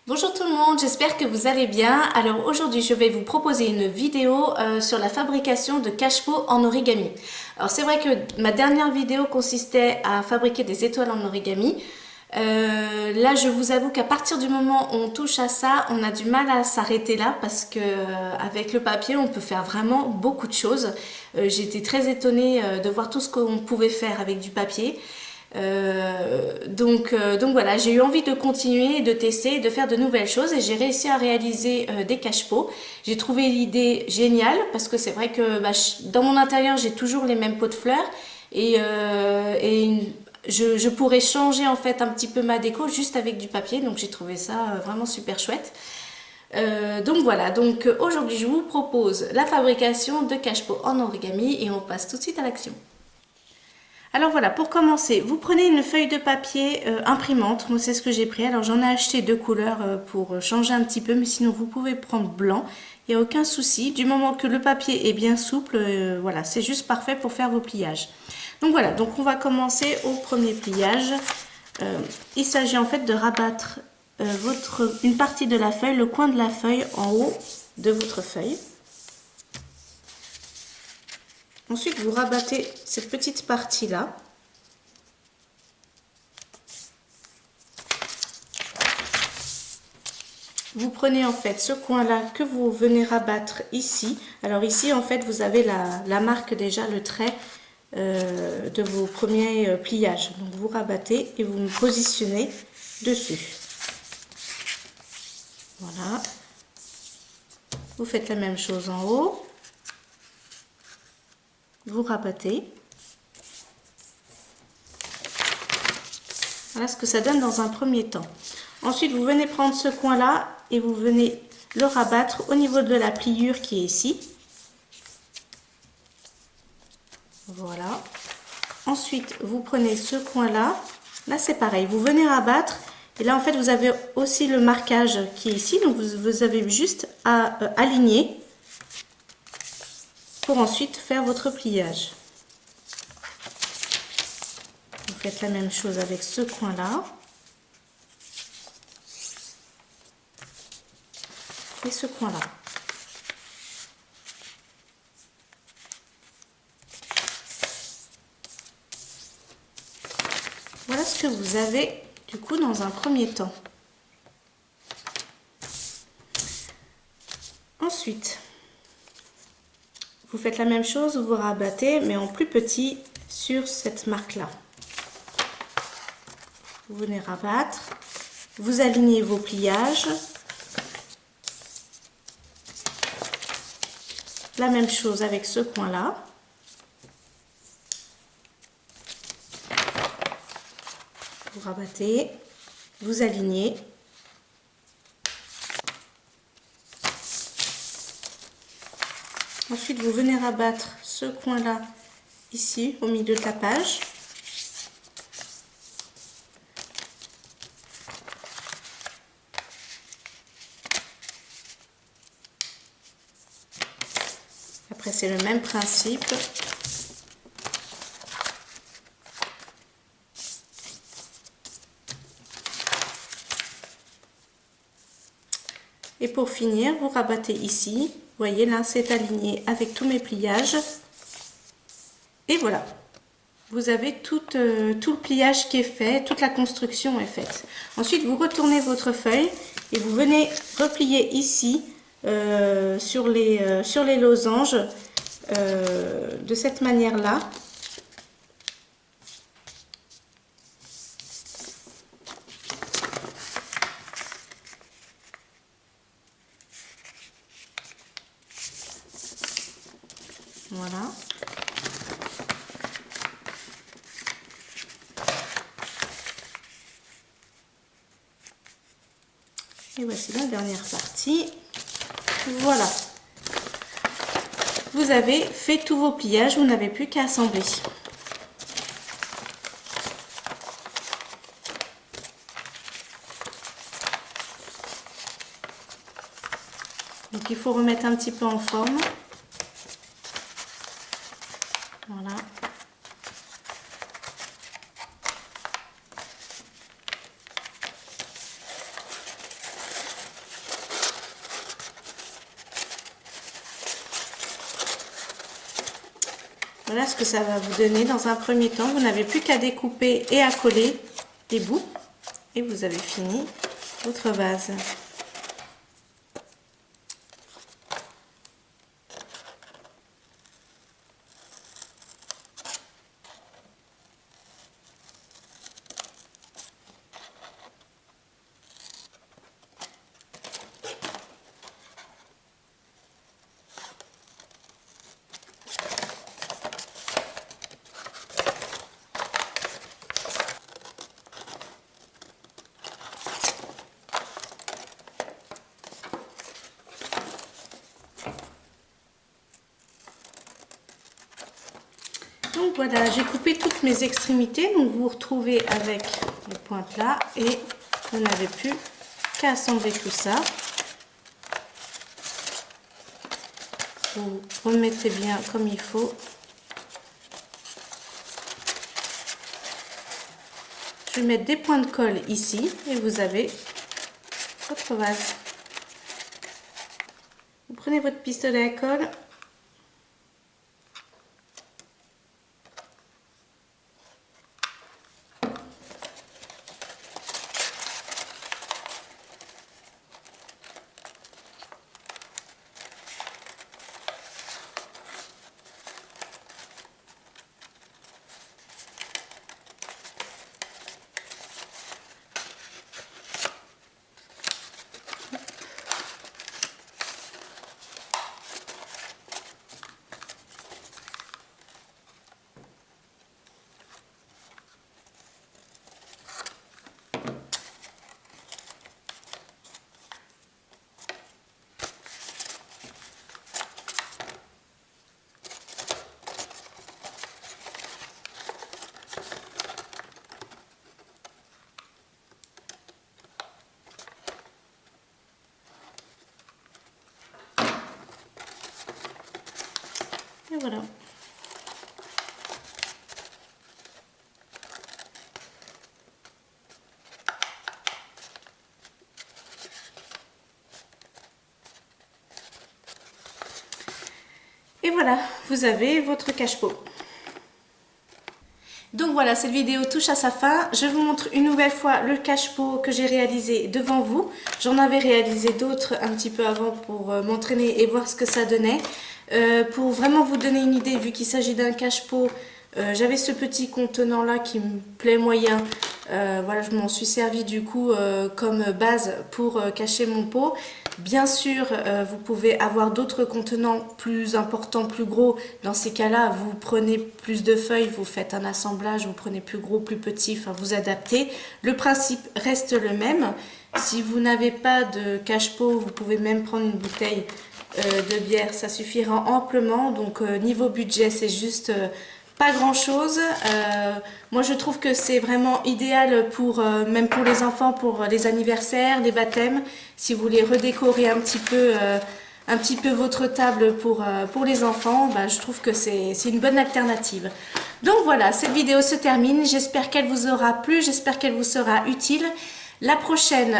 Bonjour tout le monde, j'espère que vous allez bien. Alors aujourd'hui je vais vous proposer une vidéo sur la fabrication de cache-pot en origami. Alors c'est vrai que ma dernière vidéo consistait à fabriquer des étoiles en origami. Là je vous avoue qu'à partir du moment où on touche à ça, on a du mal à s'arrêter là parce que avec le papier on peut faire vraiment beaucoup de choses. J'ai été très étonnée de voir tout ce qu'on pouvait faire avec du papier. Donc voilà, j'ai eu envie de continuer, de tester, de faire de nouvelles choses et j'ai réussi à réaliser des cache-pots. J'ai trouvé l'idée géniale parce que c'est vrai que dans mon intérieur j'ai toujours les mêmes pots de fleurs et je pourrais changer en fait un petit peu ma déco juste avec du papier, donc j'ai trouvé ça vraiment super chouette. Donc voilà, donc aujourd'hui je vous propose la fabrication de cache-pots en origami et on passe tout de suite à l'action. Alors voilà, pour commencer, vous prenez une feuille de papier imprimante. Moi, c'est ce que j'ai pris. Alors, j'en ai acheté deux couleurs pour changer un petit peu, mais sinon, vous pouvez prendre blanc. Il n'y a aucun souci. Du moment que le papier est bien souple, voilà, c'est juste parfait pour faire vos pliages. Donc voilà, donc on va commencer au premier pliage. Il s'agit en fait de rabattre une partie de la feuille, le coin de la feuille en haut de votre feuille. Ensuite, vous rabattez cette petite partie-là. Vous prenez en fait ce coin-là que vous venez rabattre ici. Alors ici, en fait, vous avez la marque déjà, le trait de vos premiers pliages. Donc vous rabattez et vous me positionnez dessus. Voilà. Vous faites la même chose en haut. Vous rabattez. Voilà ce que ça donne dans un premier temps. Ensuite, vous venez prendre ce coin-là et vous venez le rabattre au niveau de la pliure qui est ici. Voilà. Ensuite, vous prenez ce coin-là. Là, c'est pareil. Vous venez rabattre. Et là, en fait, vous avez aussi le marquage qui est ici. Donc, vous avez juste à aligner pour ensuite faire votre pliage. Vous faites la même chose avec ce coin-là. Et ce coin-là. Voilà ce que vous avez du coup dans un premier temps. Ensuite, vous faites la même chose, vous rabattez mais en plus petit sur cette marque-là. Vous venez rabattre, vous alignez vos pliages. La même chose avec ce coin-là. Vous rabattez, vous alignez. Ensuite, vous venez rabattre ce coin-là ici au milieu de la page. Après, c'est le même principe. Et pour finir, vous rabattez ici. Vous voyez, là, c'est aligné avec tous mes pliages. Et voilà. Vous avez tout le pliage qui est fait, toute la construction est faite. Ensuite, vous retournez votre feuille et vous venez replier ici sur les losanges de cette manière-là. Voilà. Et voici la dernière partie. Voilà. Vous avez fait tous vos pliages, vous n'avez plus qu'à assembler. Donc il faut remettre un petit peu en forme. Voilà. Voilà ce que ça va vous donner dans un premier temps. Vous n'avez plus qu'à découper et à coller les bouts. Et vous avez fini votre vase. Donc voilà, j'ai coupé toutes mes extrémités, donc vous vous retrouvez avec les pointes là et vous n'avez plus qu'à assembler tout ça. Vous remettez bien comme il faut. Je vais mettre des points de colle ici et vous avez votre vase. Vous prenez votre pistolet à colle. Et voilà. Et voilà, vous avez votre cache-pot. Donc voilà, cette vidéo touche à sa fin. Je vous montre une nouvelle fois le cache-pot que j'ai réalisé devant vous. J'en avais réalisé d'autres un petit peu avant pour m'entraîner et voir ce que ça donnait. Pour vraiment vous donner une idée, vu qu'il s'agit d'un cache-pot, j'avais ce petit contenant là qui me plaît moyen. Voilà, je m'en suis servi du coup comme base pour cacher mon pot. Bien sûr, vous pouvez avoir d'autres contenants plus importants, plus gros. Dans ces cas-là, vous prenez plus de feuilles, vous faites un assemblage, vous prenez plus gros, plus petit, enfin vous adaptez. Le principe reste le même. Si vous n'avez pas de cache-pot, vous pouvez même prendre une bouteille de bière, ça suffira amplement. Donc niveau budget, c'est juste pas grand chose. Moi je trouve que c'est vraiment idéal pour même pour les enfants, pour les anniversaires, les baptêmes, si vous voulez redécorer un petit peu votre table pour les enfants, bah, je trouve que c'est une bonne alternative. Donc voilà, cette vidéo se termine, j'espère qu'elle vous aura plu, j'espère qu'elle vous sera utile. La prochaine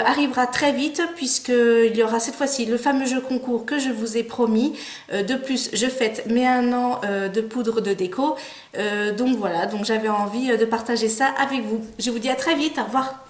arrivera très vite puisqu'il y aura cette fois-ci le fameux jeu concours que je vous ai promis. De plus, je fête mes 1 an de poudre de déco. Donc voilà, donc j'avais envie de partager ça avec vous. Je vous dis à très vite, au revoir.